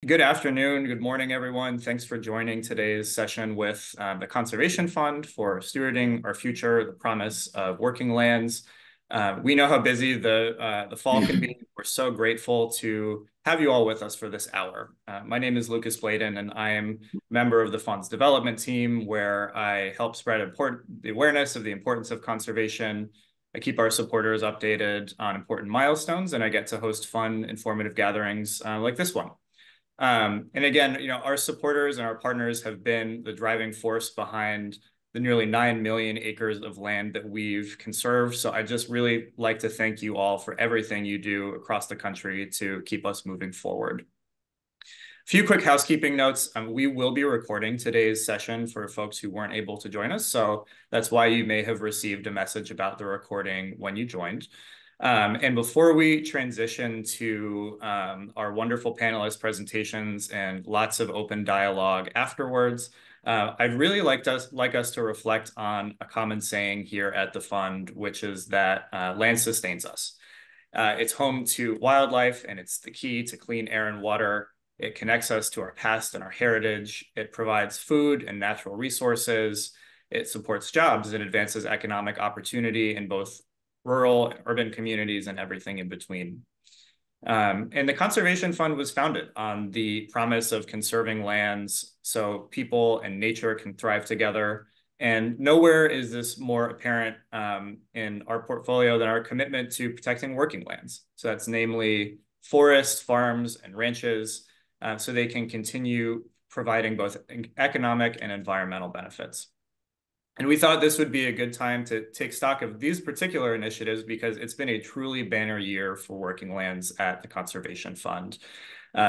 Good afternoon, good morning, everyone. Thanks for joining today's session with the Conservation Fund for Stewarding Our Future, the Promise of Working Lands. We know how busy the fall can be. We're so grateful to have you all with us for this hour. My name is Lucas Bladen, and I am a member of the fund's development team, where I help spread the awareness of the importance of conservation. I keep our supporters updated on important milestones, and I get to host fun, informative gatherings like this one. And again, our supporters and our partners have been the driving force behind the nearly 9 million acres of land that we've conserved. So I just really like to thank you all for everything you do across the country to keep us moving forward. A few quick housekeeping notes. We will be recording today's session for folks who weren't able to join us. So that's why you may have received a message about the recording when you joined. And before we transition to our wonderful panelist presentations and lots of open dialogue afterwards, I'd really like us to reflect on a common saying here at the fund, which is that land sustains us. It's home to wildlife, and it's the key to clean air and water. It connects us to our past and our heritage. It provides food and natural resources. It supports jobs and advances economic opportunity in both rural and urban communities and everything in between. And the Conservation Fund was founded on the promise of conserving lands so people and nature can thrive together. And nowhere is this more apparent in our portfolio than our commitment to protecting working lands. So that's namely forests, farms, and ranches, so they can continue providing both economic and environmental benefits. And we thought this would be a good time to take stock of these particular initiatives because it's been a truly banner year for working lands at the Conservation Fund.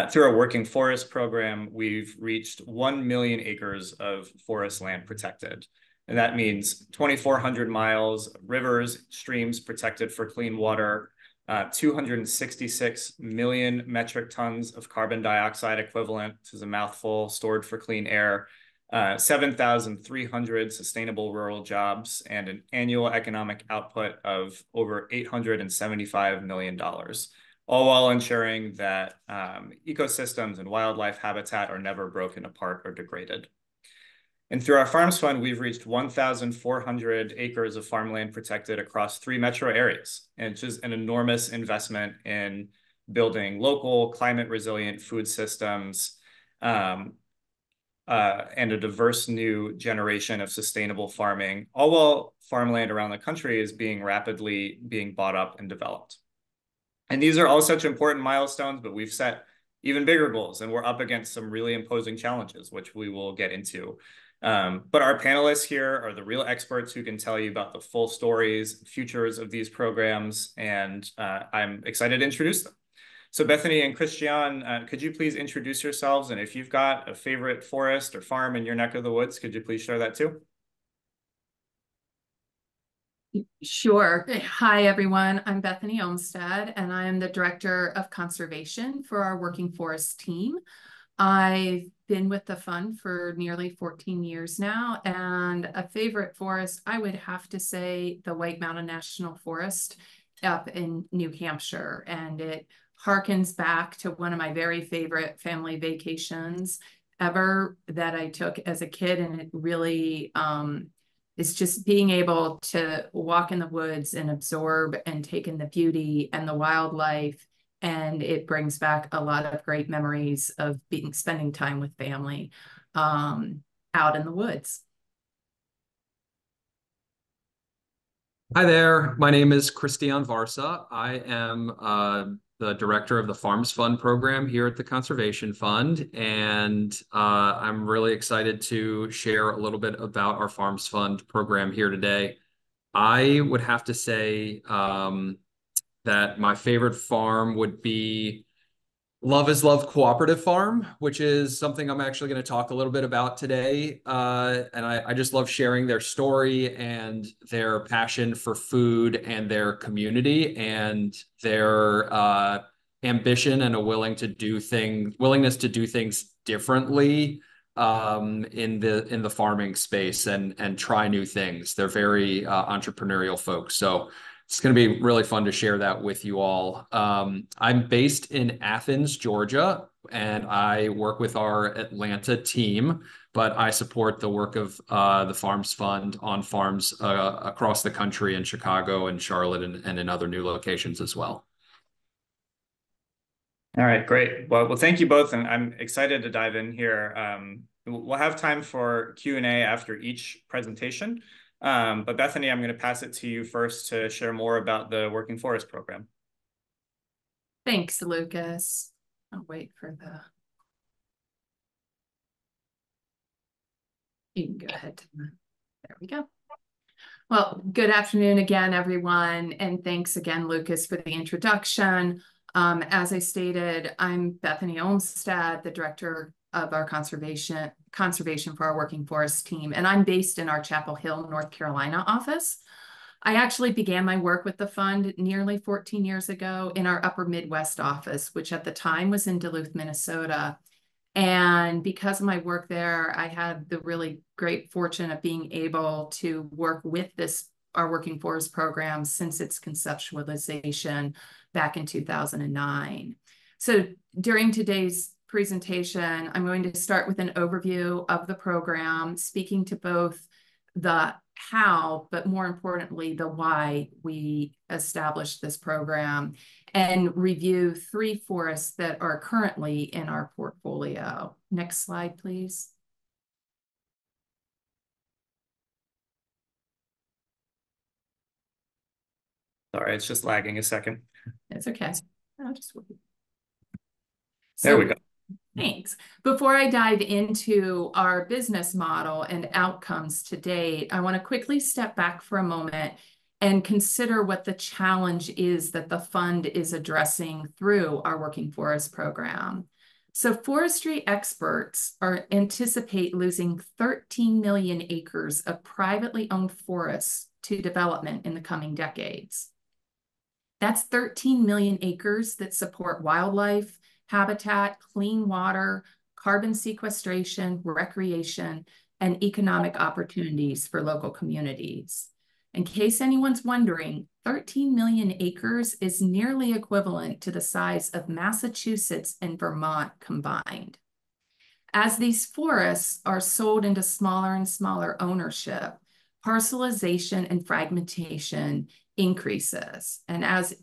Through our Working Forest program, we've reached 1 million acres of forest land protected. And that means 2,400 miles of rivers, streams protected for clean water, 266 million metric tons of carbon dioxide equivalent, which is a mouthful, stored for clean air, 7,300 sustainable rural jobs, and an annual economic output of over $875 million, all while ensuring that ecosystems and wildlife habitat are never broken apart or degraded. And through our Farms Fund, we've reached 1,400 acres of farmland protected across 3 metro areas, and it's just an enormous investment in building local, climate-resilient food systems, and a diverse new generation of sustainable farming, all while farmland around the country is rapidly being bought up and developed. And these are all such important milestones, but we've set even bigger goals, and we're up against some really imposing challenges, which we will get into. But our panelists here are the real experts who can tell you about the full stories, futures of these programs, and I'm excited to introduce them. So Bethany and Christian, could you please introduce yourselves? And if you've got a favorite forest or farm in your neck of the woods, could you please share that too? Sure. Hi, everyone. I'm Bethany Olmstead, and I am the Director of Conservation for our Working Forest team. I've been with the fund for nearly 14 years now, and a favorite forest, I would have to say the White Mountain National Forest up in New Hampshire, and it harkens back to one of my very favorite family vacations ever that I took as a kid. And it really is just being able to walk in the woods and absorb and take in the beauty and the wildlife. And it brings back a lot of great memories of spending time with family out in the woods. Hi there, my name is Christian Varsa. I am the director of the Farms Fund program here at the Conservation Fund, and I'm really excited to share a little bit about our Farms Fund program here today. I would have to say that my favorite farm would be Love is Love Cooperative Farm, which is something I'm actually going to talk a little bit about today. And I just love sharing their story and their passion for food and their community and their ambition and a willingness to do things differently in the farming space and try new things. They're very entrepreneurial folks. So It's going to be really fun to share that with you all. I'm based in Athens, Georgia, and I work with our Atlanta team, but I support the work of the Farms Fund on farms across the country in Chicago and Charlotte and in other new locations as well. All right, great. Well, thank you both, and I'm excited to dive in here. We'll have time for Q&A after each presentation. But Bethany, I'm going to pass it to you first to share more about the Working Forest program. Thanks, Lucas. I'll wait for the... You can go ahead. There we go. Well, good afternoon again, everyone. And thanks again, Lucas, for the introduction. As I stated, I'm Bethany Olmsted, the director of our conservation for our Working Forest team, and I'm based in our Chapel Hill, North Carolina office. I actually began my work with the fund nearly 14 years ago in our Upper Midwest office, which at the time was in Duluth, Minnesota. And because of my work there, I had the really great fortune of being able to work with our Working Forest program since its conceptualization back in 2009. So during today's presentation, I'm going to start with an overview of the program, speaking to both the how, but more importantly, the why we established this program, and review 3 forests that are currently in our portfolio. Next slide, please. Sorry, it's just lagging a second. It's okay. I'll just wait. There we go. Thanks. Before I dive into our business model and outcomes to date, I want to quickly step back for a moment and consider what the challenge is that the fund is addressing through our Working Forest program. So forestry experts anticipate losing 13 million acres of privately owned forests to development in the coming decades. That's 13 million acres that support wildlife, habitat, clean water, carbon sequestration, recreation, and economic opportunities for local communities. In case anyone's wondering, 13 million acres is nearly equivalent to the size of Massachusetts and Vermont combined. As these forests are sold into smaller and smaller ownership, parcelization and fragmentation increases. And as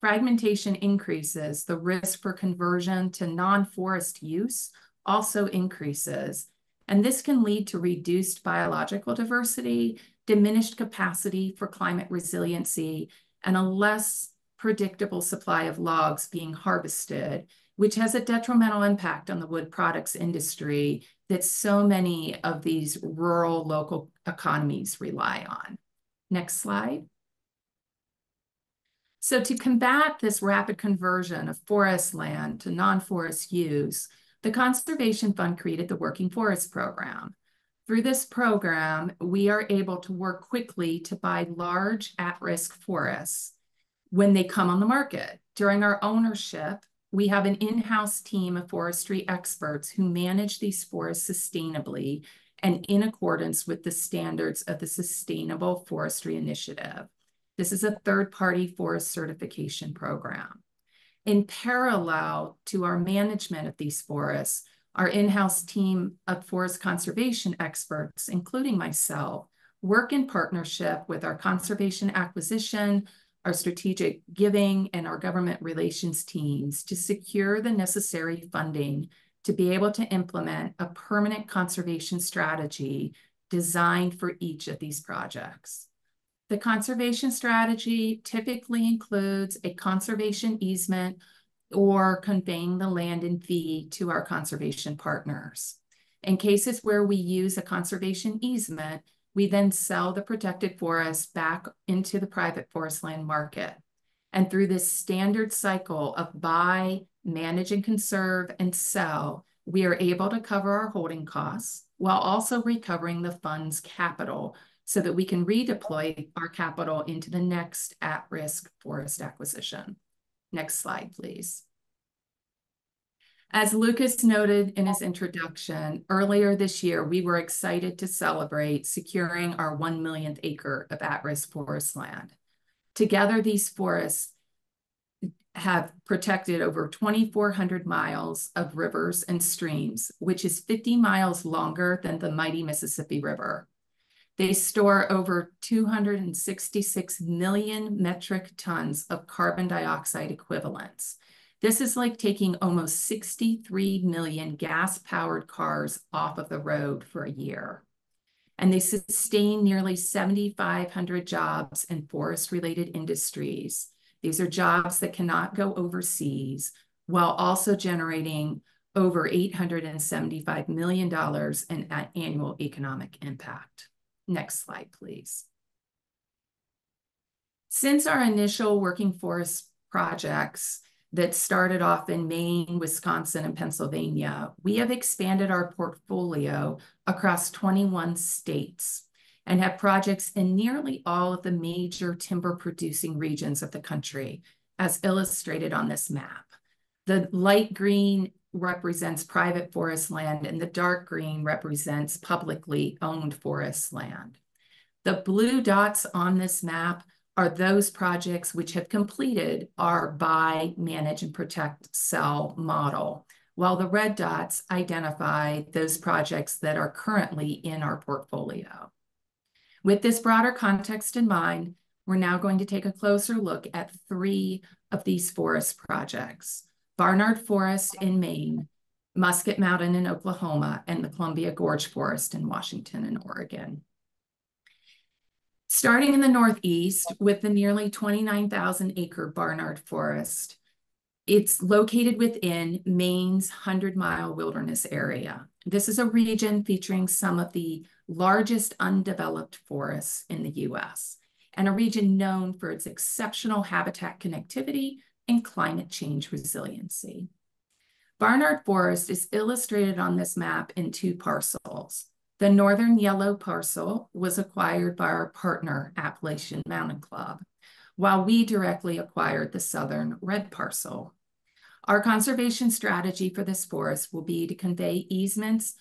fragmentation increases, the risk for conversion to non-forest use also increases. And this can lead to reduced biological diversity, diminished capacity for climate resiliency, and a less predictable supply of logs being harvested, which has a detrimental impact on the wood products industry that so many of these rural local economies rely on. Next slide. So to combat this rapid conversion of forest land to non-forest use, the Conservation Fund created the Working Forest Program. Through this program, we are able to work quickly to buy large at-risk forests when they come on the market. During our ownership, we have an in-house team of forestry experts who manage these forests sustainably and in accordance with the standards of the Sustainable Forestry Initiative. This is a third-party forest certification program. In parallel to our management of these forests, our in-house team of forest conservation experts, including myself, work in partnership with our conservation acquisition, our strategic giving, and our government relations teams to secure the necessary funding to be able to implement a permanent conservation strategy designed for each of these projects. The conservation strategy typically includes a conservation easement or conveying the land in fee to our conservation partners. In cases where we use a conservation easement, we then sell the protected forest back into the private forest land market. And through this standard cycle of buy, manage and conserve, and sell, we are able to cover our holding costs while also recovering the fund's capital so that we can redeploy our capital into the next at-risk forest acquisition. Next slide, please. As Lucas noted in his introduction, earlier this year, we were excited to celebrate securing our 1 millionth acre of at-risk forest land. Together, these forests have protected over 2,400 miles of rivers and streams, which is 50 miles longer than the mighty Mississippi River. They store over 266 million metric tons of carbon dioxide equivalents. This is like taking almost 63 million gas-powered cars off of the road for a year. And they sustain nearly 7,500 jobs in forest-related industries. These are jobs that cannot go overseas, while also generating over $875 million in annual economic impact. Next slide, please. Since our initial working forest projects that started off in Maine, Wisconsin, and Pennsylvania, we have expanded our portfolio across 21 states and have projects in nearly all of the major timber-producing regions of the country, as illustrated on this map. The light green represents private forest land, and the dark green represents publicly owned forest land. The blue dots on this map are those projects which have completed our buy, manage, and protect, sell model, while the red dots identify those projects that are currently in our portfolio. With this broader context in mind, we're now going to take a closer look at 3 of these forest projects: Barnard Forest in Maine, Musket Mountain in Oklahoma, and the Columbia Gorge Forest in Washington and Oregon. Starting in the Northeast with the nearly 29,000-acre Barnard Forest, it's located within Maine's 100-mile wilderness area. This is a region featuring some of the largest undeveloped forests in the U.S., and a region known for its exceptional habitat connectivity and climate change resiliency. Barnard Forest is illustrated on this map in 2 parcels. The northern yellow parcel was acquired by our partner, Appalachian Mountain Club, while we directly acquired the southern red parcel. Our conservation strategy for this forest will be to convey easements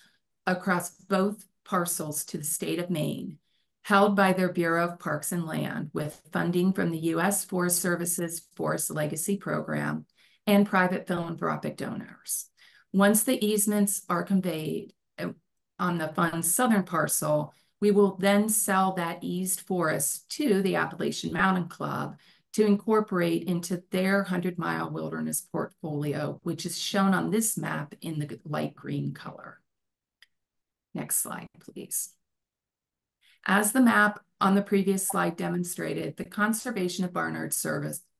across both parcels to the state of Maine, held by their Bureau of Parks and Land, with funding from the U.S. Forest Service's Forest Legacy Program and private philanthropic donors. Once the easements are conveyed on the fund's southern parcel, we will then sell that eased forest to the Appalachian Mountain Club to incorporate into their 100-mile wilderness portfolio, which is shown on this map in the light green color. Next slide, please. As the map on the previous slide demonstrated, the conservation of Barnard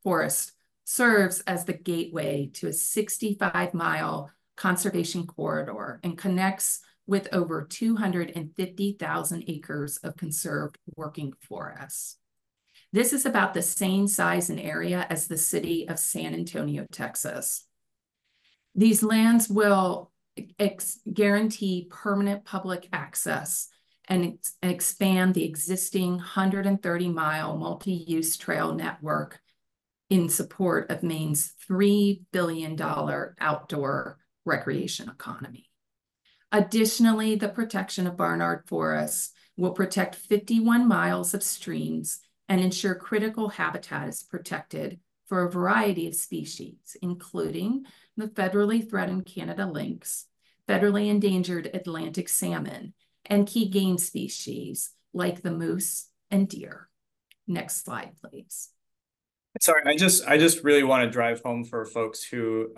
Forest serves as the gateway to a 65-mile conservation corridor and connects with over 250,000 acres of conserved working forests. This is about the same size and area as the city of San Antonio, Texas. These lands will guarantee permanent public access and expand the existing 130-mile multi-use trail network in support of Maine's $3 billion outdoor recreation economy. Additionally, the protection of Barnard Forests will protect 51 miles of streams and ensure critical habitat is protected for a variety of species, including the federally threatened Canada lynx, federally endangered Atlantic salmon, and key game species like the moose and deer. Next slide, please. Sorry, I just really want to drive home for folks who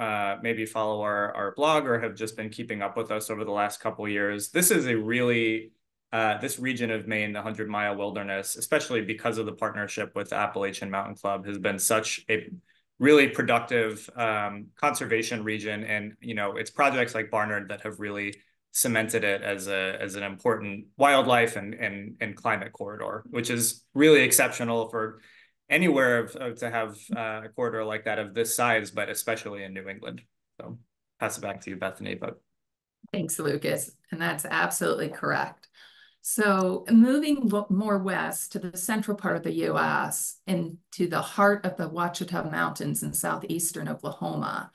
maybe follow our blog or have just been keeping up with us over the last couple of years. This is a really, this region of Maine, the 100-mile wilderness, especially because of the partnership with the Appalachian Mountain Club, has been such a really productive conservation region. And, you know, it's projects like Barnard that have really cemented it as an important wildlife and climate corridor, which is really exceptional for anywhere to have a corridor like that of this size, but especially in New England. So pass it back to you, Bethany. But thanks, Lucas. And that's absolutely correct. So moving more west to the central part of the U.S. into the heart of the Ouachita Mountains in southeastern Oklahoma,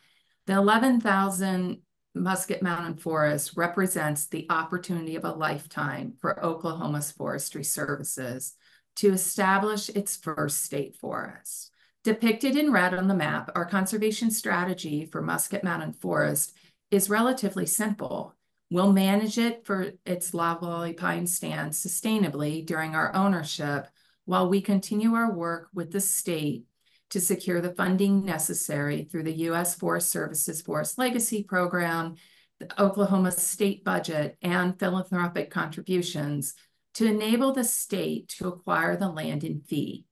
the 11,000 Musket Mountain Forest represents the opportunity of a lifetime for Oklahoma's forestry services to establish its first state forest. Depicted in red on the map, our conservation strategy for Musket Mountain Forest is relatively simple. We'll manage it for its loblolly pine stand sustainably during our ownership while we continue our work with the state to secure the funding necessary through the U.S. Forest Service's Forest Legacy Program, the Oklahoma state budget, and philanthropic contributions to enable the state to acquire the land in fee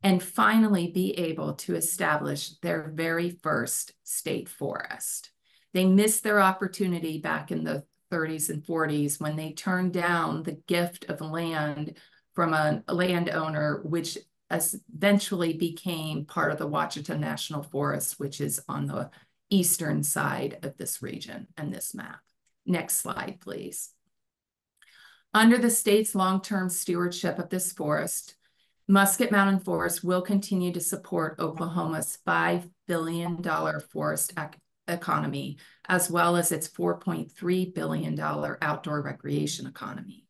and finally be able to establish their very first state forest. They missed their opportunity back in the 30s and 40s when they turned down the gift of land from a landowner, which eventually became part of the Ouachita National Forest, which is on the eastern side of this region and this map. Next slide, please. Under the state's long-term stewardship of this forest, Musket Mountain Forest will continue to support Oklahoma's $5 billion forest economy, as well as its $4.3 billion outdoor recreation economy.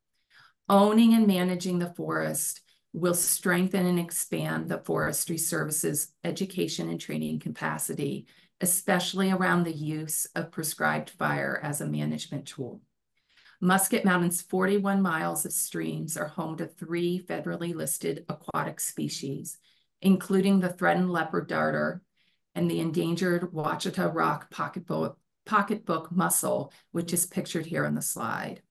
Owning and managing the forest will strengthen and expand the Forestry Service's education and training capacity, especially around the use of prescribed fire as a management tool. Musket Mountain's 41 miles of streams are home to 3 federally listed aquatic species, including the threatened leopard darter and the endangered Ouachita rock pocketbook mussel, which is pictured here on the slide.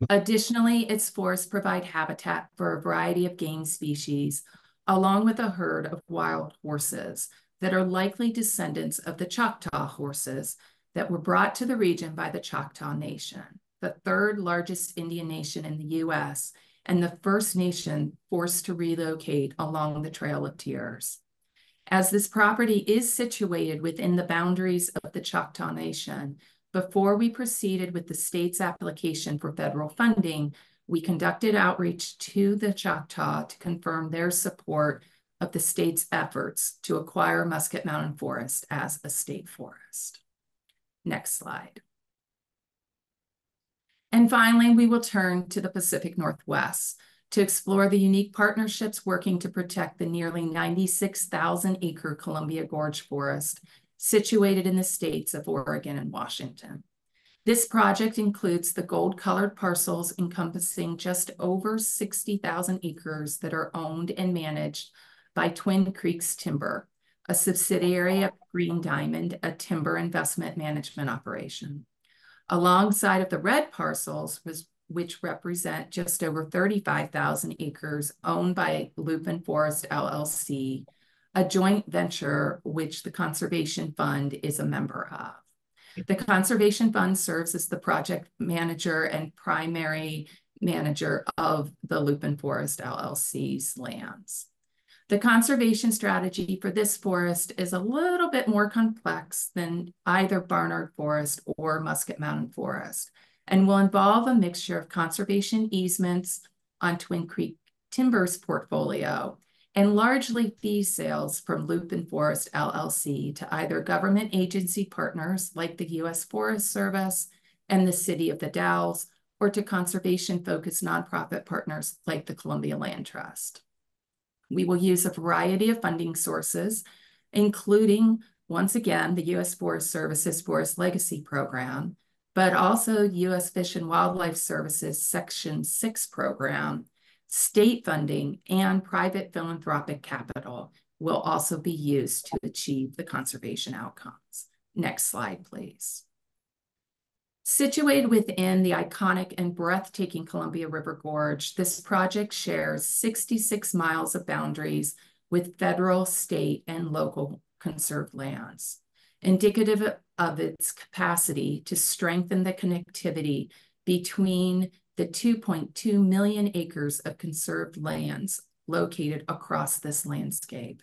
Additionally, its forests provide habitat for a variety of game species, along with a herd of wild horses that are likely descendants of the Choctaw horses that were brought to the region by the Choctaw Nation, the 3rd largest Indian nation in the U.S. and the first nation forced to relocate along the Trail of Tears. As this property is situated within the boundaries of the Choctaw Nation, before we proceeded with the state's application for federal funding, we conducted outreach to the Choctaw to confirm their support of the state's efforts to acquire Musket Mountain Forest as a state forest. Next slide. And finally, we will turn to the Pacific Northwest to explore the unique partnerships working to protect the nearly 96,000-acre Columbia Gorge Forest situated in the states of Oregon and Washington. This project includes the gold-colored parcels encompassing just over 60,000 acres that are owned and managed by Twin Creeks Timber, a subsidiary of Green Diamond, a timber investment management operation. Alongside of the red parcels, which represent just over 35,000 acres owned by Lupin Forest LLC, a joint venture which the Conservation Fund is a member of. The Conservation Fund serves as the project manager and primary manager of the Lupin Forest LLC's lands. The conservation strategy for this forest is a little bit more complex than either Barnard Forest or Musket Mountain Forest, and will involve a mixture of conservation easements on Twin Creek Timber's portfolio and largely fee sales from Lupin Forest LLC to either government agency partners like the U.S. Forest Service and the City of the Dalles, or to conservation-focused nonprofit partners like the Columbia Land Trust. We will use a variety of funding sources, including, once again, the U.S. Forest Service's Forest Legacy Program, but also U.S. Fish and Wildlife Service's Section 6 program. State funding and private philanthropic capital will also be used to achieve the conservation outcomes. Next slide, please. Situated within the iconic and breathtaking Columbia River Gorge, this project shares 66 miles of boundaries with federal, state, and local conserved lands, indicative of its capacity to strengthen the connectivity between the 2.2 million acres of conserved lands located across this landscape.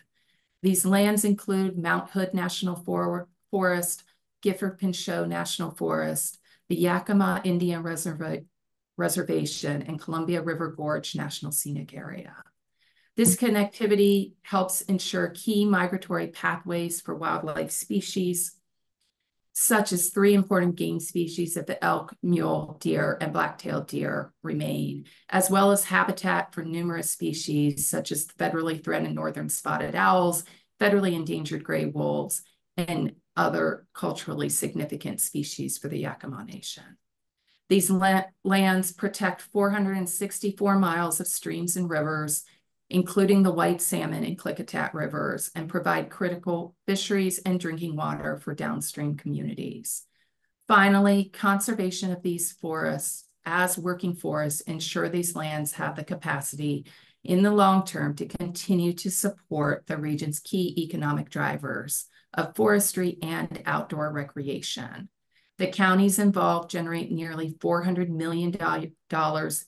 These lands include Mount Hood National Forest, Gifford-Pinchot National Forest, the Yakima Indian Reservation, and Columbia River Gorge National Scenic Area. This connectivity helps ensure key migratory pathways for wildlife species, such as 3 important game species of the elk, mule deer, and black-tailed deer remain, as well as habitat for numerous species such as federally threatened northern spotted owls, federally endangered gray wolves, and other culturally significant species for the Yakima Nation. These lands protect 464 miles of streams and rivers, including the White Salmon and Klickitat rivers, and provide critical fisheries and drinking water for downstream communities. Finally, conservation of these forests as working forests ensure these lands have the capacity in the long term to continue to support the region's key economic drivers of forestry and outdoor recreation. The counties involved generate nearly $400 million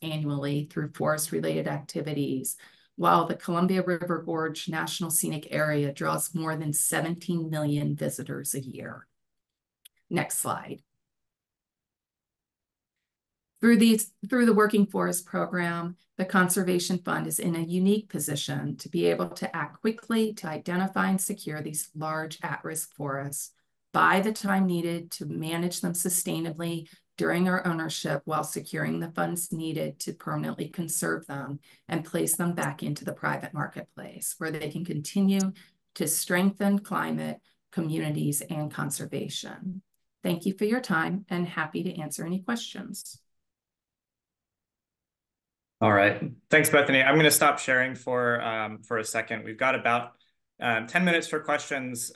annually through forest-related activities, while the Columbia River Gorge National Scenic Area draws more than 17 million visitors a year. Next slide. Through the Working Forest Program, the Conservation Fund is in a unique position to be able to act quickly to identify and secure these large at-risk forests, buy the time needed to manage them sustainably during our ownership while securing the funds needed to permanently conserve them and place them back into the private marketplace where they can continue to strengthen climate, communities, and conservation. Thank you for your time and happy to answer any questions. All right. Thanks, Bethany. I'm going to stop sharing for a second. We've got about 10 minutes for questions.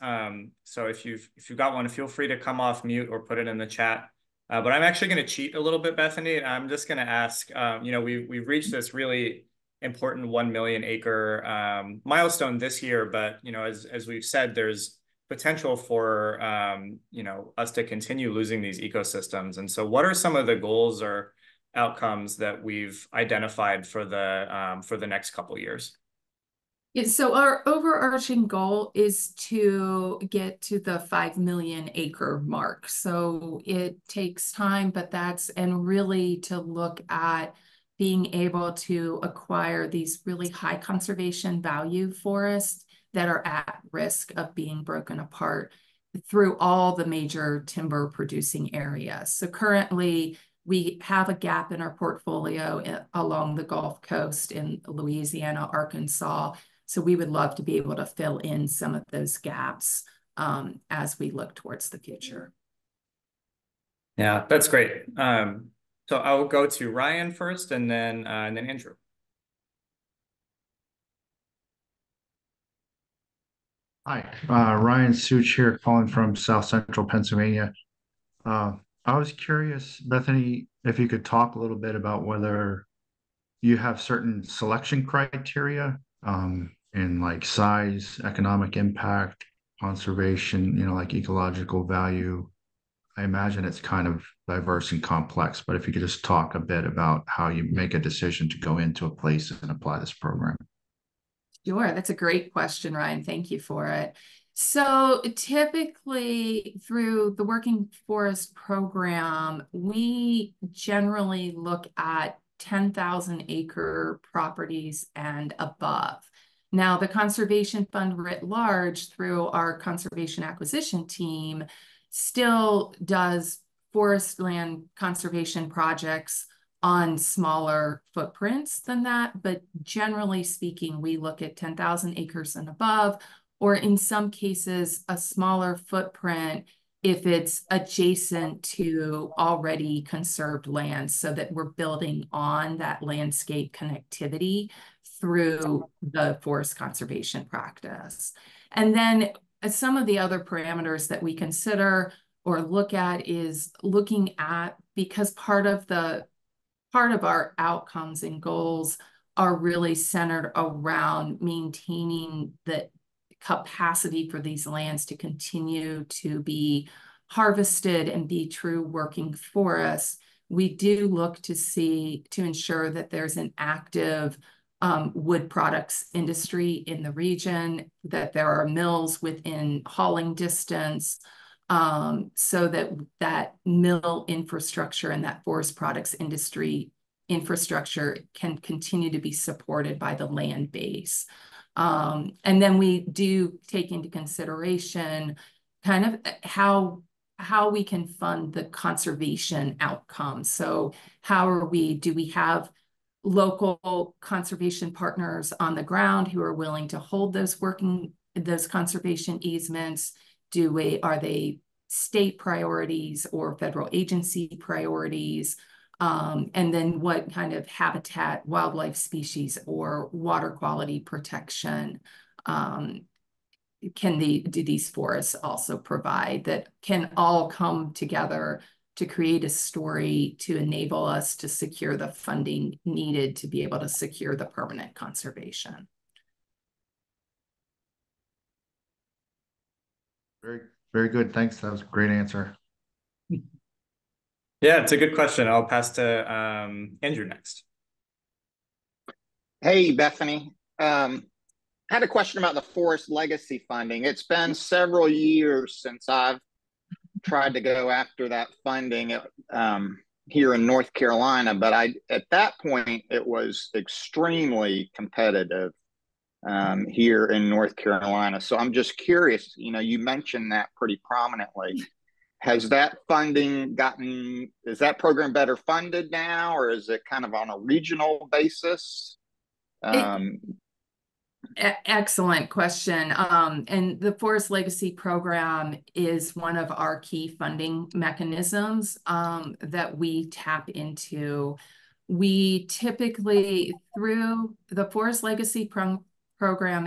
So if you've got one, feel free to come off mute or put it in the chat. But I'm actually going to cheat a little bit, Bethany. I'm just going to ask, we've reached this really important 1 million acre milestone this year, but, as we've said, there's potential for, us to continue losing these ecosystems. And so what are some of the goals or outcomes that we've identified for the next couple of years? Yeah, so our overarching goal is to get to the 5 million acre mark. So it takes time, but and really to look at being able to acquire these really high conservation value forests that are at risk of being broken apart through all the major timber producing areas. So currently, we have a gap in our portfolio along the Gulf Coast in Louisiana, Arkansas. So we would love to be able to fill in some of those gaps as we look towards the future. Yeah, that's great. So I'll go to Ryan first and then Andrew. Hi, Ryan Such here calling from South Central Pennsylvania. I was curious, Bethany, if you could talk a little bit about whether you have certain selection criteria in like size, economic impact, conservation, like ecological value. I imagine it's kind of diverse and complex, but if you could just talk a bit about how you make a decision to go into a place and apply this program. Sure, that's a great question, Ryan. Thank you for it. So typically through the Working Forest Program, we generally look at 10,000 acre properties and above. Now, the Conservation Fund writ large through our conservation acquisition team still does forest land conservation projects on smaller footprints than that, but generally speaking, we look at 10,000 acres and above, or in some cases, a smaller footprint if it's adjacent to already conserved land so that we're building on that landscape connectivity through the forest conservation practice. And then some of the other parameters that we consider or look at is looking at, because part of our outcomes and goals are really centered around maintaining the capacity for these lands to continue to be harvested and be true working forests. We do look to ensure that there's an active wood products industry in the region, that there are mills within hauling distance, so that mill infrastructure and that forest products industry infrastructure can continue to be supported by the land base. And then we do take into consideration kind of how how we can fund the conservation outcomes. So do we have local conservation partners on the ground who are willing to hold those conservation easements? Are they state priorities or federal agency priorities? And then what kind of habitat, wildlife species, or water quality protection do these forests also provide that can all come together to create a story to enable us to secure the funding needed to be able to secure the permanent conservation? Very, very good. Thanks. That was a great answer. Yeah, it's a good question. I'll pass to Andrew next. Hey, Bethany. I had a question about the forest legacy funding. It's been several years since I've tried to go after that funding here in North Carolina, but at that point it was extremely competitive here in North Carolina. So I'm just curious. You mentioned that pretty prominently. Has that is that program better funded now, or is it kind of on a regional basis? Excellent question. And the Forest Legacy Program is one of our key funding mechanisms that we tap into. We typically, through the Forest Legacy Program,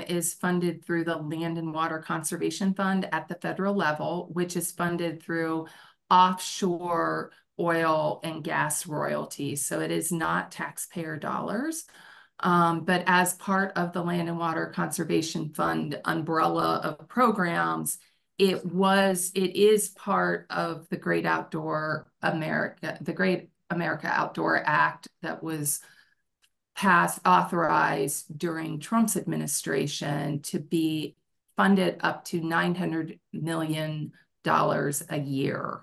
is funded through the Land and Water Conservation Fund at the federal level, which is funded through offshore oil and gas royalties. So it is not taxpayer dollars. But as part of the Land and Water Conservation Fund umbrella of programs, it is part of the Great America Outdoor Act that was authorized during Trump's administration to be funded up to $900 million a year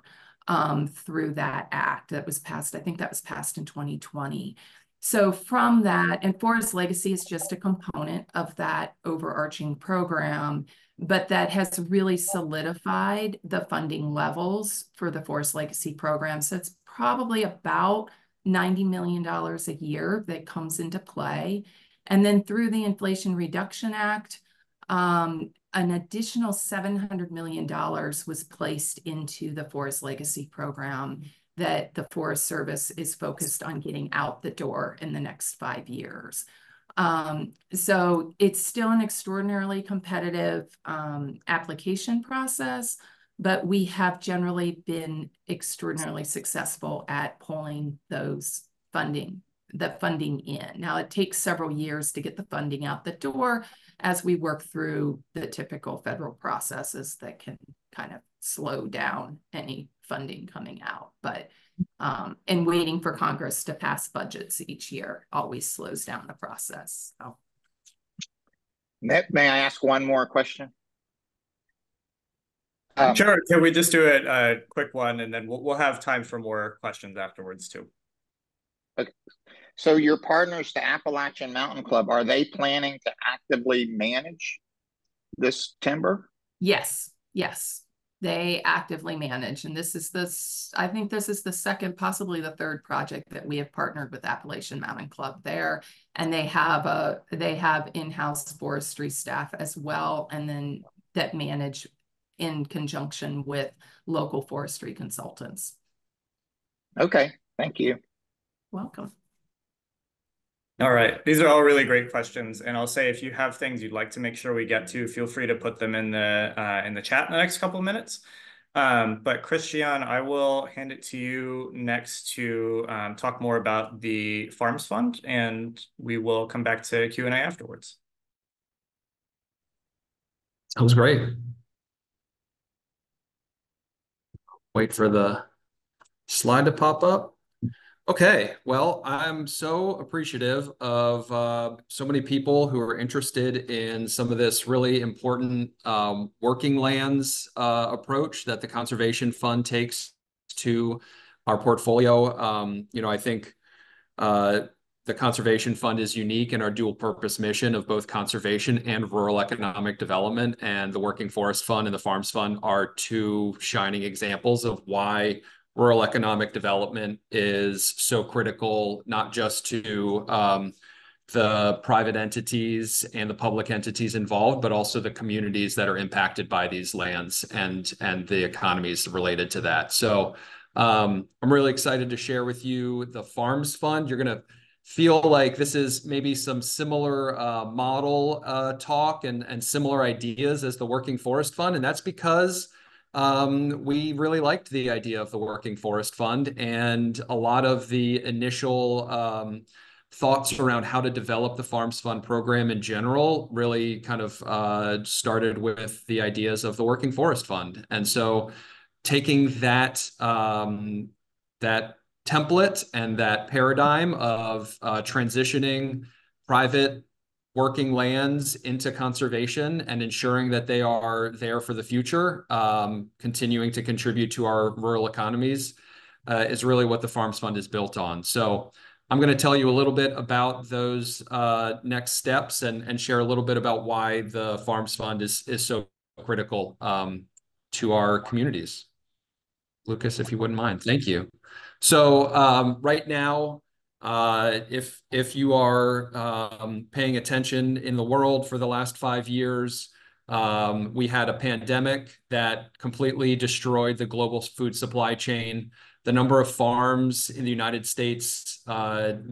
through that act that was passed. I think that was passed in 2020. So from that, and Forest Legacy is just a component of that overarching program, but that has really solidified the funding levels for the Forest Legacy Program. So it's probably about $90 million a year that comes into play. And then through the Inflation Reduction Act, an additional $700 million was placed into the Forest Legacy Program that the Forest Service is focused on getting out the door in the next 5 years. So it's still an extraordinarily competitive application process, but we have generally been extraordinarily successful at pulling the funding in. Now, it takes several years to get the funding out the door as we work through the typical federal processes that can kind of slow down any funding coming out. But and waiting for Congress to pass budgets each year always slows down the process. So. May I ask one more question? Sure. Can we just do a quick one, and then we'll have time for more questions afterwards too. Okay. So your partners, the Appalachian Mountain Club, are they planning to actively manage this timber? Yes. They actively manage. And I think this is the second, possibly the third project that we have partnered with Appalachian Mountain Club there. And they have in-house forestry staff as well, and then that manage in conjunction with local forestry consultants. Okay, thank you. Welcome. All right. These are all really great questions. And I'll say, if you have things you'd like to make sure we get to, feel free to put them in the chat in the next couple of minutes. But Christian, I will hand it to you next to talk more about the Farms Fund, and we will come back to Q&A afterwards. Sounds great. Wait for the slide to pop up. Okay, well, I'm so appreciative of so many people who are interested in some of this really important working lands approach that the Conservation Fund takes to our portfolio. I think the Conservation Fund is unique in our dual purpose mission of both conservation and rural economic development. And the Working Forest Fund and the Farms Fund are two shining examples of why rural economic development is so critical, not just to the private entities and the public entities involved, but also the communities that are impacted by these lands and the economies related to that. So I'm really excited to share with you the Farms Fund. You're going to feel like this is maybe some similar model talk and similar ideas as the Working Forest Fund. And that's because we really liked the idea of the Working Forest Fund, and a lot of the initial thoughts around how to develop the Farms Fund program in general really kind of started with the ideas of the Working Forest Fund. And so taking that that template and that paradigm of transitioning private working lands into conservation and ensuring that they are there for the future, continuing to contribute to our rural economies, is really what the Farms Fund is built on. So I'm going to tell you a little bit about those next steps and share a little bit about why the Farms Fund is so critical to our communities. Lucas, if you wouldn't mind. Thank you. So right now, if you are paying attention in the world for the last 5 years, we had a pandemic that completely destroyed the global food supply chain. The number of farms in the United States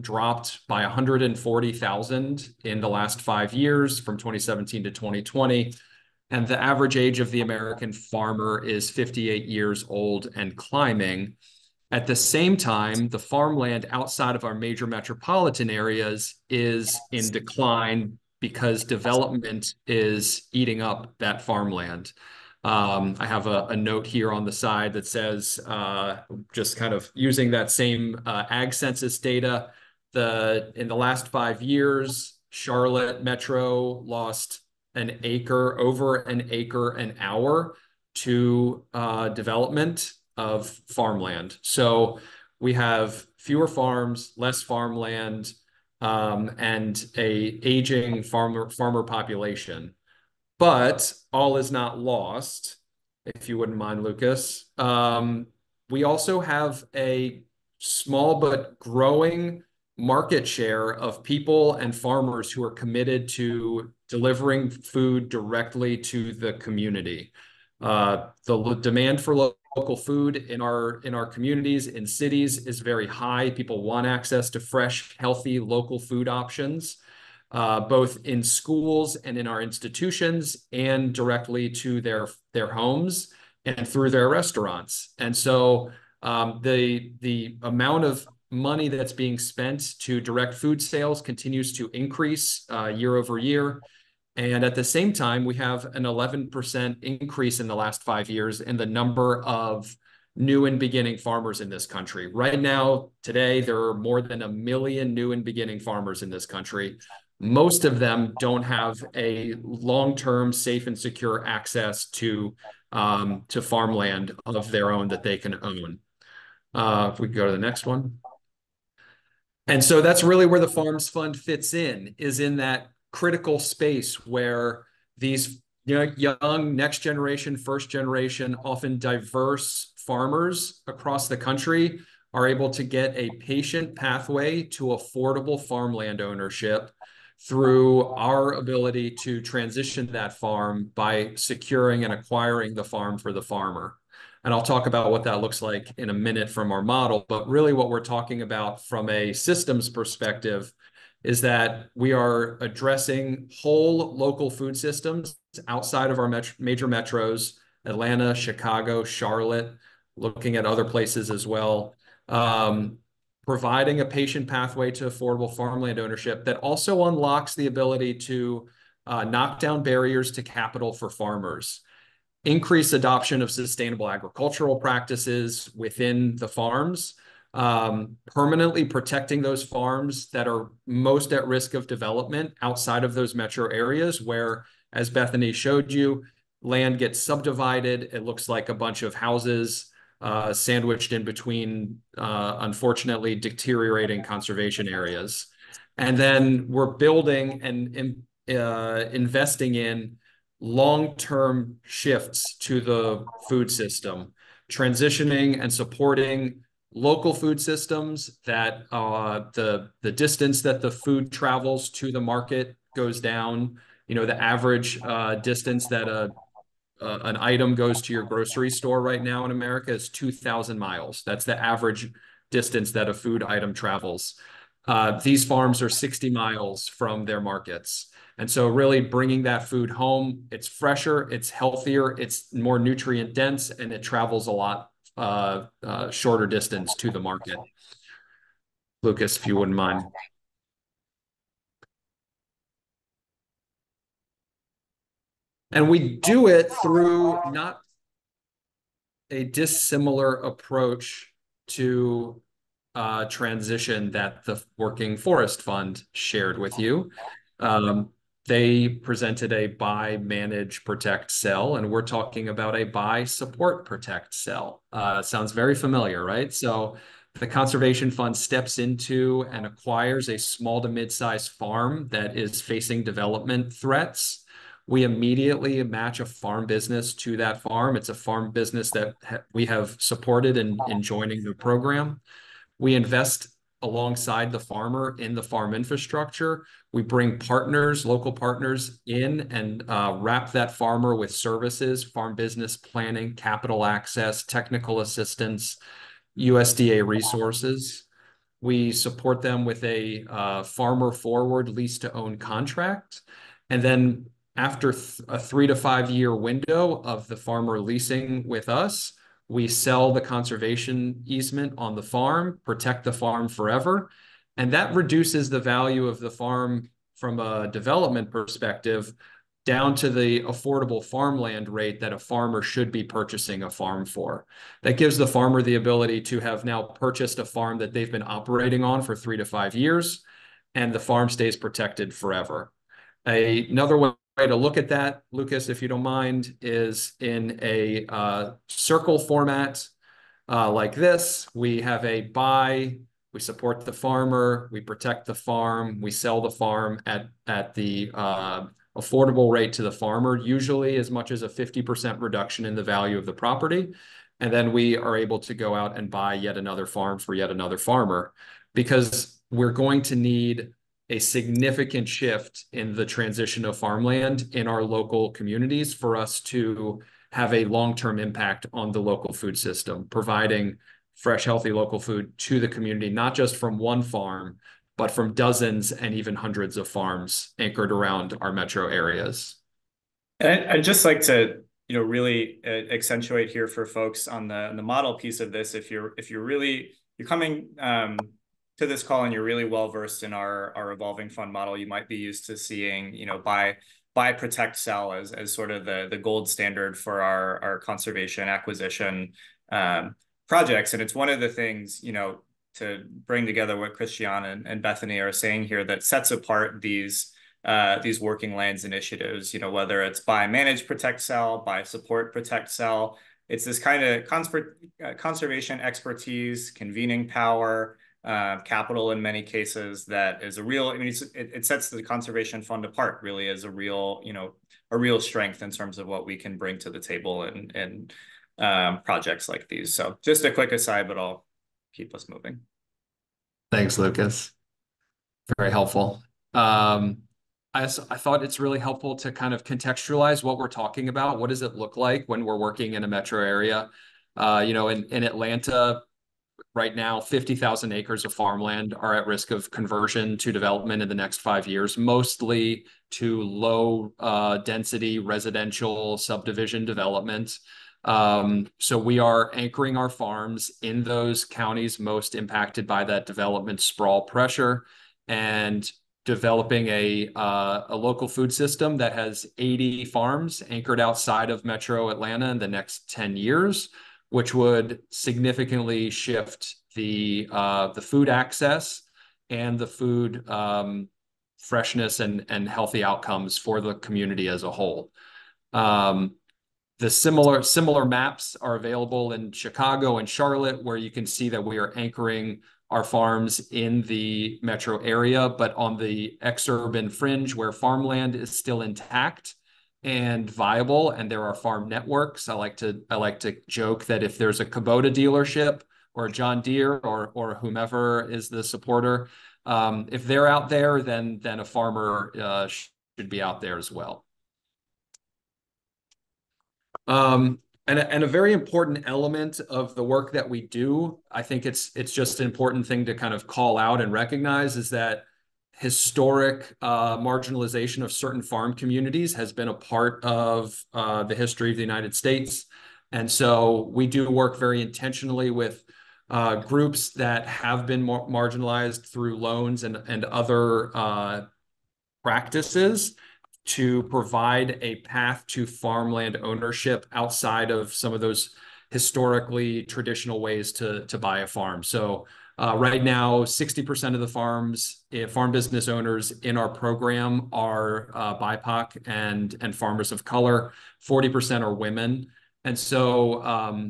dropped by 140,000 in the last 5 years, from 2017 to 2020. And the average age of the American farmer is 58 years old and climbing. At the same time, the farmland outside of our major metropolitan areas is in decline because development is eating up that farmland. I have a note here on the side that says, just kind of using that same ag census data, in the last 5 years, Charlotte Metro lost over an acre an hour to development of farmland. So we have fewer farms, less farmland, and a aging farmer population. But all is not lost, if you wouldn't mind, Lucas. We also have a small but growing market share of people and farmers who are committed to delivering food directly to the community. The demand for local food in our communities, in cities, is very high. People want access to fresh, healthy, local food options, both in schools and in our institutions, and directly to their homes and through their restaurants. And so the amount of money that's being spent to direct food sales continues to increase year over year. And at the same time, we have an 11% increase in the last 5 years in the number of new and beginning farmers in this country. Right now, today, there are more than 1 million new and beginning farmers in this country. Most of them don't have a long-term, safe and secure access to farmland of their own that they can own. If we go to the next one. And so that's really where the Farms Fund fits in, is in that critical space where these young, next generation, first generation, often diverse farmers across the country are able to get a patient pathway to affordable farmland ownership through our ability to transition that farm by securing and acquiring the farm for the farmer. And I'll talk about what that looks like in a minute from our model. But really what we're talking about from a systems perspective is that we are addressing whole local food systems outside of our major metros, Atlanta, Chicago, Charlotte, looking at other places as well, providing a patient pathway to affordable farmland ownership that also unlocks the ability to knock down barriers to capital for farmers, increase adoption of sustainable agricultural practices within the farms, permanently protecting those farms that are most at risk of development outside of those metro areas where, as Bethany showed you, land gets subdivided. It looks like a bunch of houses sandwiched in between, unfortunately, deteriorating conservation areas. And then we're building and investing in long-term shifts to the food system, transitioning and supporting local food systems that the distance that the food travels to the market goes down. You know, the average distance that an item goes to your grocery store right now in America is 2,000 miles. That's the average distance that a food item travels. These farms are 60 miles from their markets. And so really bringing that food home, it's fresher, it's healthier, it's more nutrient dense, and it travels a lot shorter distance to the market. Lucas, if you wouldn't mind. And we do it through not a dissimilar approach to transition that the Working Forest Fund shared with you. They presented a buy, manage, protect, sell, and we're talking about a buy, support, protect, sell. Sounds very familiar, right? So the Conservation Fund steps into and acquires a small to mid-sized farm that is facing development threats. We immediately match a farm business to that farm. It's a farm business that we have supported in joining the program. We invest alongside the farmer in the farm infrastructure. We bring partners, local partners in and wrap that farmer with services, farm business planning, capital access, technical assistance, USDA resources. We support them with a farmer forward lease to own contract. And then after a 3 to 5 year window of the farmer leasing with us, we sell the conservation easement on the farm, protect the farm forever. And that reduces the value of the farm from a development perspective down to the affordable farmland rate that a farmer should be purchasing a farm for. That gives the farmer the ability to have now purchased a farm that they've been operating on for 3 to 5 years, and the farm stays protected forever. Another way to look at that, Lucas, if you don't mind, is in a circle format like this. We have a buy, we support the farmer, we protect the farm, we sell the farm at the affordable rate to the farmer, usually as much as a 50% reduction in the value of the property. And then we are able to go out and buy yet another farm for yet another farmer, because we're going to need a significant shift in the transition of farmland in our local communities for us to have a long-term impact on the local food system, providing fresh, healthy local food to the community, not just from one farm, but from dozens and even hundreds of farms anchored around our metro areas. And I'd just like to, really accentuate here for folks on the model piece of this. If you're coming to this call and you're really well versed in our revolving fund model, you might be used to seeing, buy, protect, sell as sort of the gold standard for our conservation acquisition projects. And it's one of the things, to bring together what Christiane and Bethany are saying here that sets apart these working lands initiatives, whether it's buy, manage, protect, sell, buy, support, protect, sell. It's this kind of conservation expertise, convening power, capital in many cases that is a real, it sets the conservation fund apart really as a real strength in terms of what we can bring to the table in projects like these. So just a quick aside, but I'll keep us moving. Thanks, Lucas. Very helpful. I thought it's really helpful to kind of contextualize what we're talking about. What does it look like when we're working in a metro area? In Atlanta right now, 50,000 acres of farmland are at risk of conversion to development in the next 5 years, mostly to low density residential subdivision development. So we are anchoring our farms in those counties most impacted by that development sprawl pressure and developing a local food system that has 80 farms anchored outside of Metro Atlanta in the next 10 years, which would significantly shift the food access and the food freshness and healthy outcomes for the community as a whole. The similar maps are available in Chicago and Charlotte, where you can see that we are anchoring our farms in the metro area, but on the exurban fringe where farmland is still intact and viable, and there are farm networks. I like to joke that if there's a Kubota dealership or a John Deere or whomever is the supporter, if they're out there, then a farmer should be out there as well. And a very important element of the work that we do, I think it's just an important thing to kind of call out and recognize, is that historic marginalization of certain farm communities has been a part of the history of the United States. And so we do work very intentionally with groups that have been marginalized through loans and other practices to provide a path to farmland ownership outside of some of those historically traditional ways to buy a farm. So right now, 60% of the farm business owners in our program are BIPOC and farmers of color. 40% are women. And so,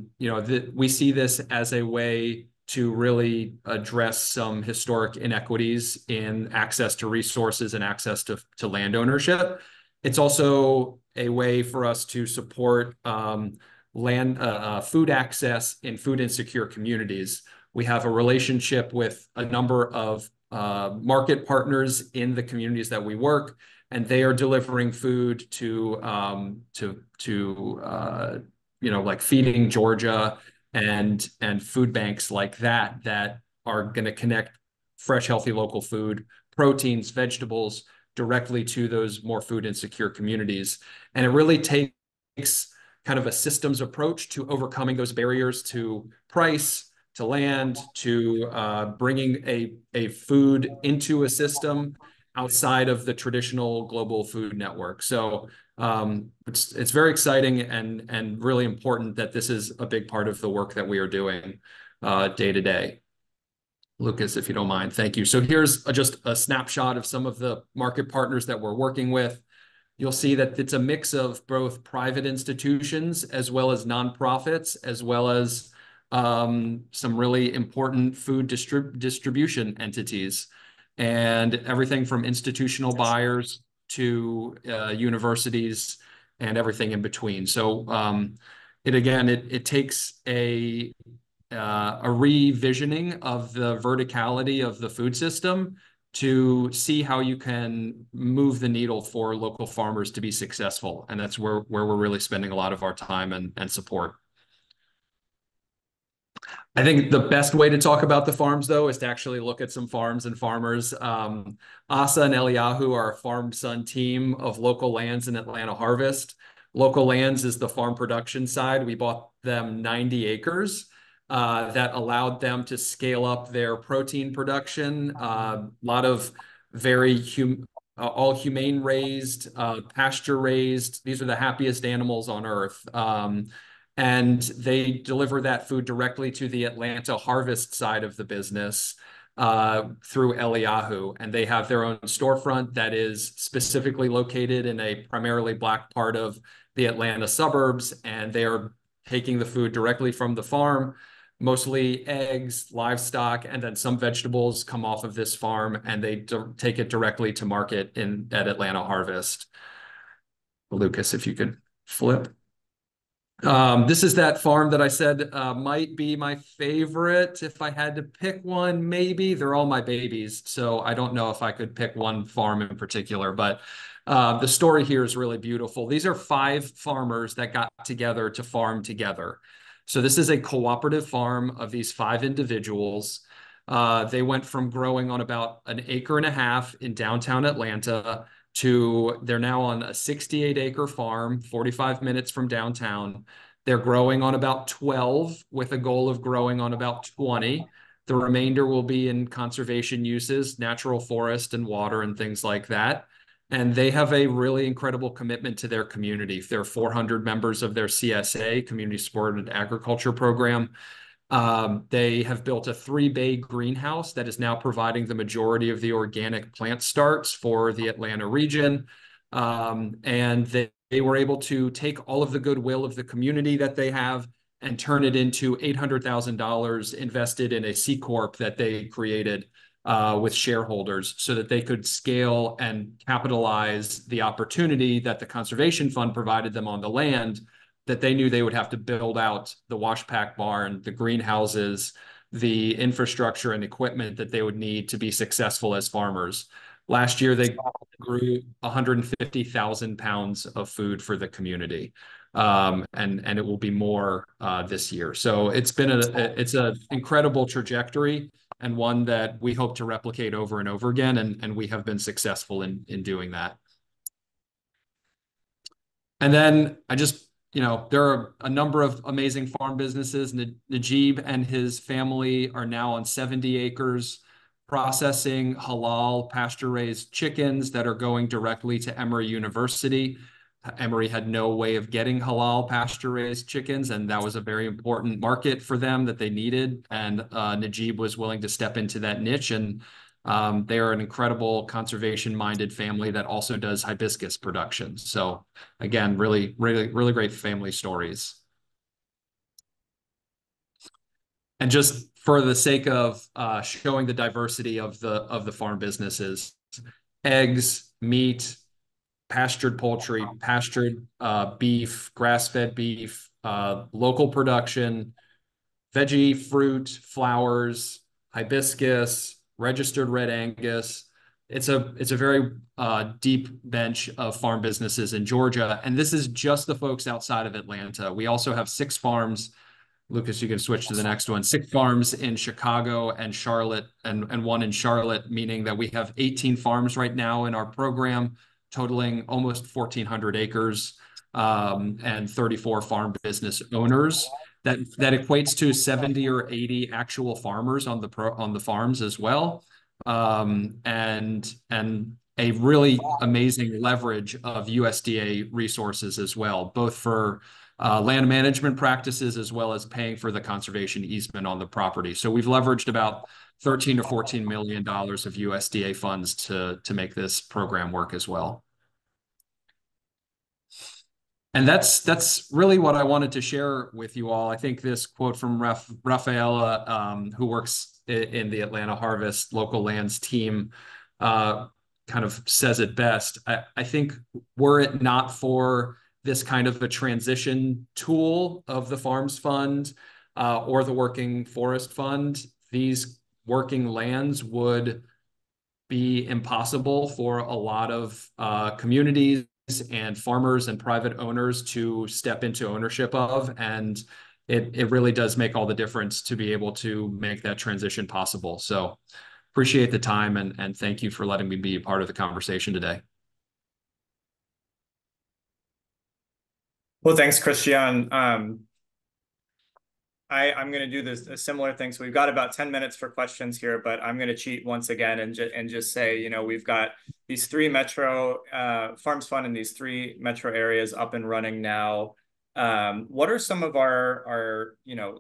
we see this as a way to really address some historic inequities in access to resources and access to land ownership. It's also a way for us to support food access in food insecure communities. We have a relationship with a number of market partners in the communities that we work, and they are delivering food to like Feeding Georgia and food banks like that are going to connect fresh, healthy local food, proteins, vegetables directly to those more food insecure communities. And it really takes kind of a systems approach to overcoming those barriers to price, to land, to bringing a food into a system outside of the traditional global food network. So it's very exciting and really important that this is a big part of the work that we are doing day to day. Lucas, if you don't mind, thank you. So here's just a snapshot of some of the market partners that we're working with. You'll see that it's a mix of both private institutions as well as nonprofits, as well as some really important food distribution entities, and everything from institutional buyers to universities and everything in between. So it takes a revisioning of the verticality of the food system to see how you can move the needle for local farmers to be successful. And that's where we're really spending a lot of our time and support. I think the best way to talk about the farms, though, is to actually look at some farms and farmers. Asa and Eliyahu are a Farm Son team of Local Lands in Atlanta Harvest. Local Lands is the farm production side. We bought them 90 acres. That allowed them to scale up their protein production. A lot of very all humane raised, pasture raised. These are the happiest animals on earth. And they deliver that food directly to the Atlanta Harvest side of the business through Eliyahu. And they have their own storefront that is specifically located in a primarily Black part of the Atlanta suburbs. And they are taking the food directly from the farm. Mostly eggs, livestock, and then some vegetables come off of this farm, and they take it directly to market at Atlanta Harvest. Lucas, if you could flip. This is that farm that I said might be my favorite. If I had to pick one, maybe. They're all my babies, so I don't know if I could pick one farm in particular, but the story here is really beautiful. These are 5 farmers that got together to farm together. So this is a cooperative farm of these 5 individuals. They went from growing on about 1.5 acres in downtown Atlanta to they're now on a 68-acre farm, 45 minutes from downtown. They're growing on about 12 with a goal of growing on about 20. The remainder will be in conservation uses, natural forest and water and things like that. And they have a really incredible commitment to their community. There are 400 members of their CSA, Community Supported Agriculture Program. They have built a 3-bay greenhouse that is now providing the majority of the organic plant starts for the Atlanta region. And they were able to take all of the goodwill of the community that they have and turn it into $800,000 invested in a C Corp that they created with shareholders so that they could scale and capitalize the opportunity that the conservation fund provided them on the land that they knew they would have to build out the wash pack barn, the greenhouses, the infrastructure and equipment that they would need to be successful as farmers. Last year, they grew 150,000 pounds of food for the community. And it will be more this year. So it's an incredible trajectory and one that we hope to replicate over and over again. And we have been successful in doing that. And then there are a number of amazing farm businesses. Najib and his family are now on 70 acres processing halal pasture-raised chickens that are going directly to Emory University. Emory had no way of getting halal pasture-raised chickens, and that was a very important market for them that they needed. And Najib was willing to step into that niche, and they are an incredible conservation-minded family that also does hibiscus production. So again, really, really, really great family stories. And just for the sake of showing the diversity of the farm businesses, eggs, meat, pastured poultry, pastured beef, grass-fed beef, local production, veggie, fruit, flowers, hibiscus, registered red Angus. It's a very deep bench of farm businesses in Georgia. And this is just the folks outside of Atlanta. We also have 6 farms. Lucas, you can switch to the next one. 6 farms in Chicago and Charlotte, and 1 in Charlotte, meaning that we have 18 farms right now in our program, totaling almost 1,400 acres, and 34 farm business owners. That equates to 70 or 80 actual farmers on the farms as well, and a really amazing leverage of USDA resources as well, both for land management practices as well as paying for the conservation easement on the property. So we've leveraged about $13 to $14 million of USDA funds to make this program work as well. And that's really what I wanted to share with you all. I think this quote from Rafaela, who works in the Atlanta Harvest local lands team, kind of says it best. I think were it not for this kind of a transition tool of the Farms Fund or the Working Forest Fund, these working lands would be impossible for a lot of communities and farmers and private owners to step into ownership of. And it really does make all the difference to be able to make that transition possible. So appreciate the time and thank you for letting me be a part of the conversation today. Well, thanks, Christian. I'm going to do a similar thing. So we've got about 10 minutes for questions here, but I'm going to cheat once again and just say, we've got these 3 metro Farms Fund in these 3 metro areas up and running now. What are some of our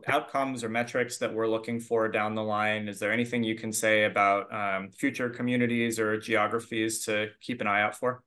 outcomes or metrics that we're looking for down the line? Is there anything you can say about future communities or geographies to keep an eye out for?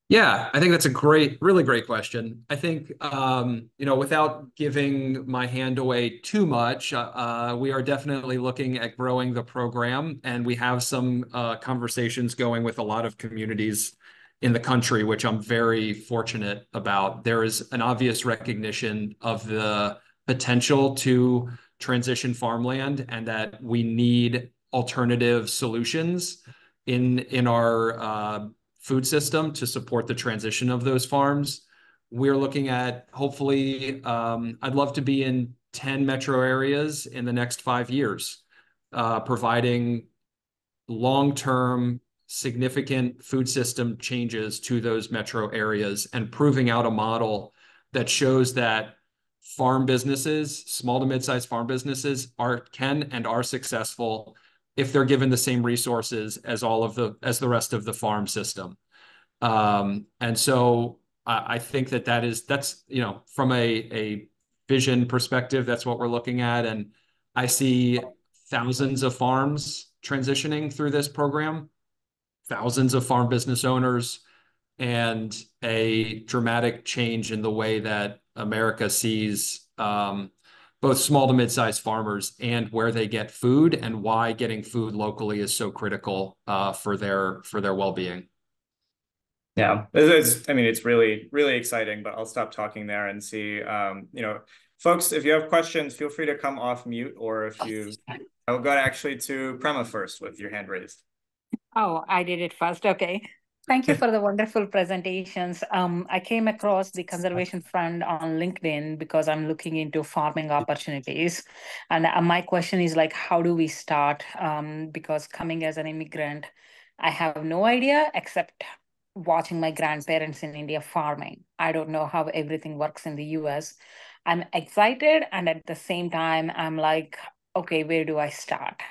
Yeah, I think that's a really great question. I think, without giving my hand away too much, we are definitely looking at growing the program, and we have some conversations going with a lot of communities in the country, which I'm very fortunate about. There is an obvious recognition of the potential to transition farmland and that we need alternative solutions in our food system to support the transition of those farms. We're looking at, hopefully, I'd love to be in 10 metro areas in the next 5 years, providing long-term significant food system changes to those metro areas and proving out a model that shows that farm businesses, small to mid-sized farm businesses can and are successful if they're given the same resources as the rest of the farm system. And so I think that's from a vision perspective, that's what we're looking at. And I see thousands of farms transitioning through this program, thousands of farm business owners, and a dramatic change in the way that America sees both small to mid-sized farmers and where they get food, and why getting food locally is so critical for their well-being. Yeah, I mean, it's really, really exciting, but I'll stop talking there and see, folks, if you have questions, feel free to come off mute, or I'll go actually to Prema first with your hand raised. Oh, I did it first. Okay. Thank you for the wonderful presentations. I came across the Conservation Fund on LinkedIn because I'm looking into farming opportunities. And my question is like, how do we start? Because coming as an immigrant, I have no idea except watching my grandparents in India farming. I don't know how everything works in the US. I'm excited, and at the same time, I'm like, okay, where do I start?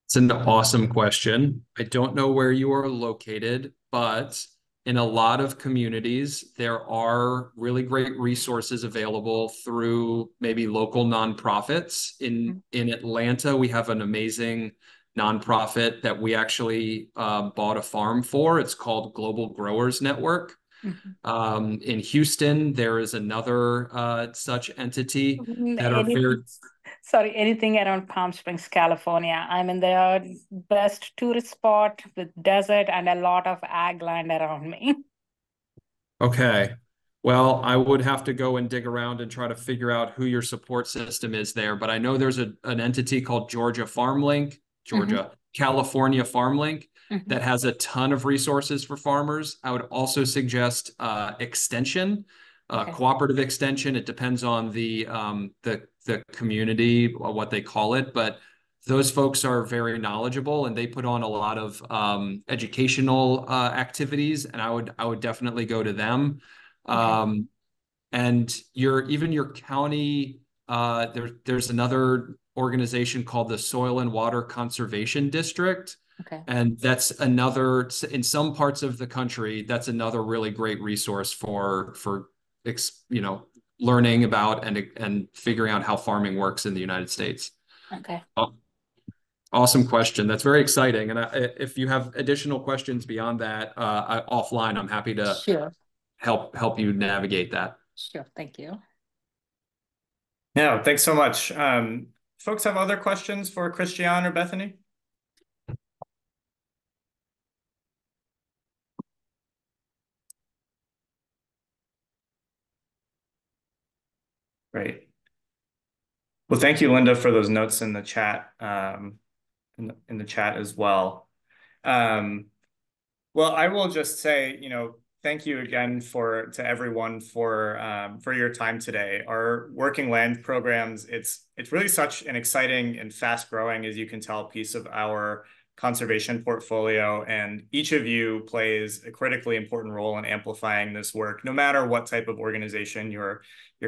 It's an awesome question. I don't know where you are located, but in a lot of communities, there are really great resources available through maybe local nonprofits. In Atlanta, we have an amazing nonprofit that we actually bought a farm for. It's called Global Growers Network. In Houston, there is another such entity that are very... Sorry, anything around Palm Springs, California. I'm in the best tourist spot with desert and a lot of ag land around me. Okay. Well, I would have to go and dig around and try to figure out who your support system is there. But I know there's an entity called California FarmLink that has a ton of resources for farmers. I would also suggest extension, cooperative extension. It depends on the community, or what they call it, but those folks are very knowledgeable, and they put on a lot of educational activities, and I would definitely go to them. And your county, there's another organization called the Soil and Water Conservation District. And that's another, in some parts of the country, that's another really great resource for learning about and figuring out how farming works in the United States. Awesome question. That's very exciting. And if you have additional questions beyond that, offline, I'm happy to help you navigate that. Sure. Thank you. Yeah, thanks so much. Folks have other questions for Christian or Bethany? Great. Well, thank you, Linda, for those notes in the chat, in the chat as well. Well, I will just say, thank you again to everyone for your time today. Our working land programs, it's really such an exciting and fast growing, as you can tell, piece of our conservation portfolio, and each of you plays a critically important role in amplifying this work, no matter what type of organization you're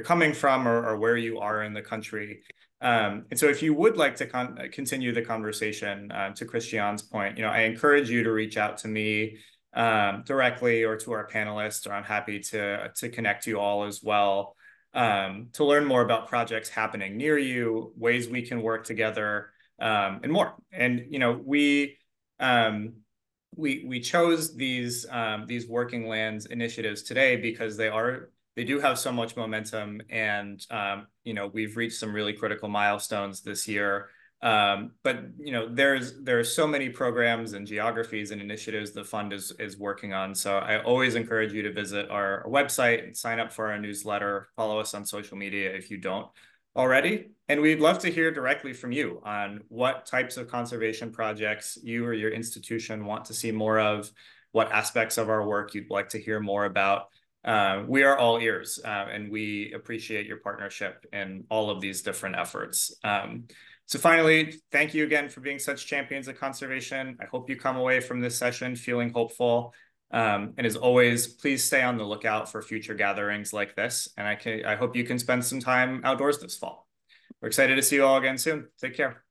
coming from or where you are in the country. And so if you would like to continue the conversation, to Christian's point, I encourage you to reach out to me directly, or to our panelists, or I'm happy to connect you all as well, to learn more about projects happening near you, ways we can work together, and more. And we chose these working lands initiatives today because they do have so much momentum, and we've reached some really critical milestones this year. But there's so many programs and geographies and initiatives the fund is working on. So I always encourage you to visit our website and sign up for our newsletter, follow us on social media if you don't already. And we'd love to hear directly from you on what types of conservation projects you or your institution want to see more of, what aspects of our work you'd like to hear more about. We are all ears, and we appreciate your partnership in all of these different efforts. So finally, thank you again for being such champions of conservation. I hope you come away from this session feeling hopeful. And as always, please stay on the lookout for future gatherings like this. And I hope you can spend some time outdoors this fall. We're excited to see you all again soon. Take care.